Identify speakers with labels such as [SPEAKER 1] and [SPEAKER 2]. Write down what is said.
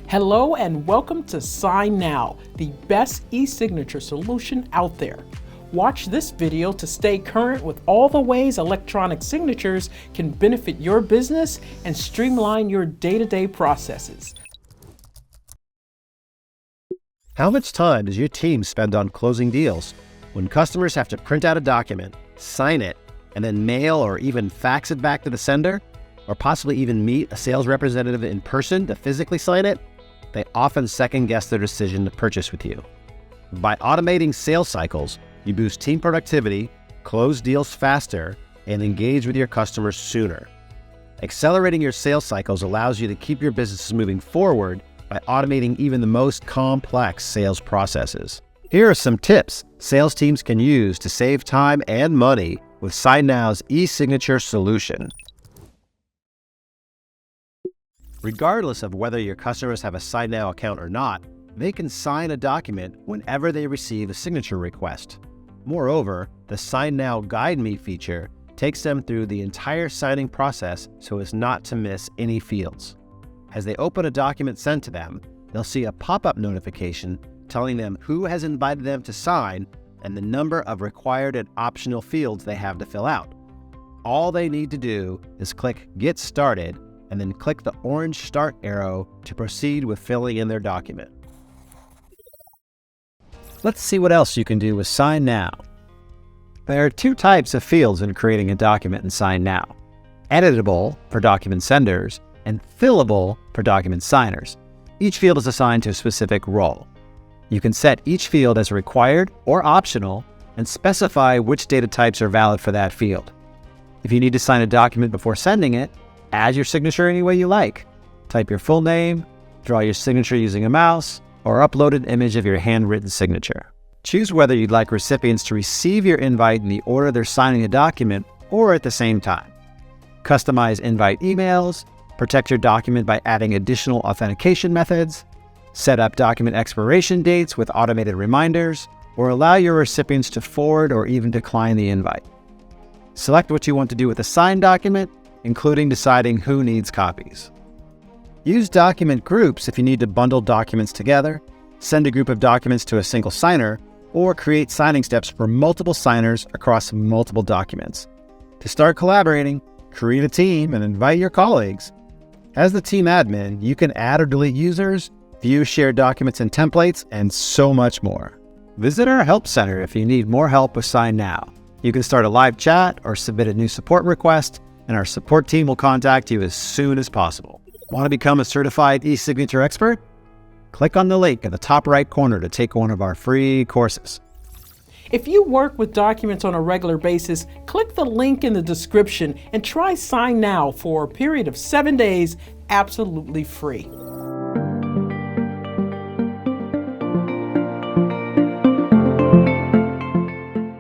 [SPEAKER 1] Hello and welcome to SignNow, the best e-signature solution out there. Watch this video to stay current with all the ways electronic signatures can benefit your business and streamline your day-to-day processes.
[SPEAKER 2] How much time does your team spend on closing deals? When customers have to print out a document, sign it, and then mail or even fax it back to the sender, or possibly even meet a sales representative in person to physically sign it, they often second-guess their decision to purchase with you. By automating sales cycles, you boost team productivity, close deals faster, and engage with your customers sooner. Accelerating your sales cycles allows you to keep your business moving forward by automating even the most complex sales processes. Here are some tips sales teams can use to save time and money with SignNow's e-signature solution. Regardless of whether your customers have a SignNow account or not, they can sign a document whenever they receive a signature request. Moreover, the SignNow Guide Me feature takes them through the entire signing process so as not to miss any fields. As they open a document sent to them, they'll see a pop-up notification telling them who has invited them to sign and the number of required and optional fields they have to fill out. All they need to do is click Get Started and then click the orange Start arrow to proceed with filling in their document. Let's see what else you can do with SignNow. There are two types of fields in creating a document in SignNow: editable for document senders and fillable for document signers. Each field is assigned to a specific role. You can set each field as required or optional and specify which data types are valid for that field. If you need to sign a document before sending it, add your signature any way you like. Type your full name, draw your signature using a mouse, or upload an image of your handwritten signature. Choose whether you'd like recipients to receive your invite in the order they're signing a document or at the same time. Customize invite emails, protect your document by adding additional authentication methods, set up document expiration dates with automated reminders, or allow your recipients to forward or even decline the invite. Select what you want to do with a signed document, including deciding who needs copies. Use document groups if you need to bundle documents together, send a group of documents to a single signer, or create signing steps for multiple signers across multiple documents. To start collaborating, create a team and invite your colleagues. As the team admin, you can add or delete users, view shared documents and templates, and so much more. Visit our Help Center if you need more help with SignNow. You can start a live chat or submit a new support request, and our support team will contact you as soon as possible. Want to become a certified e-signature expert? Click on the link in the top right corner to take one of our free courses.
[SPEAKER 1] If you work with documents on a regular basis, click the link in the description and try SignNow for a period of 7 days absolutely free.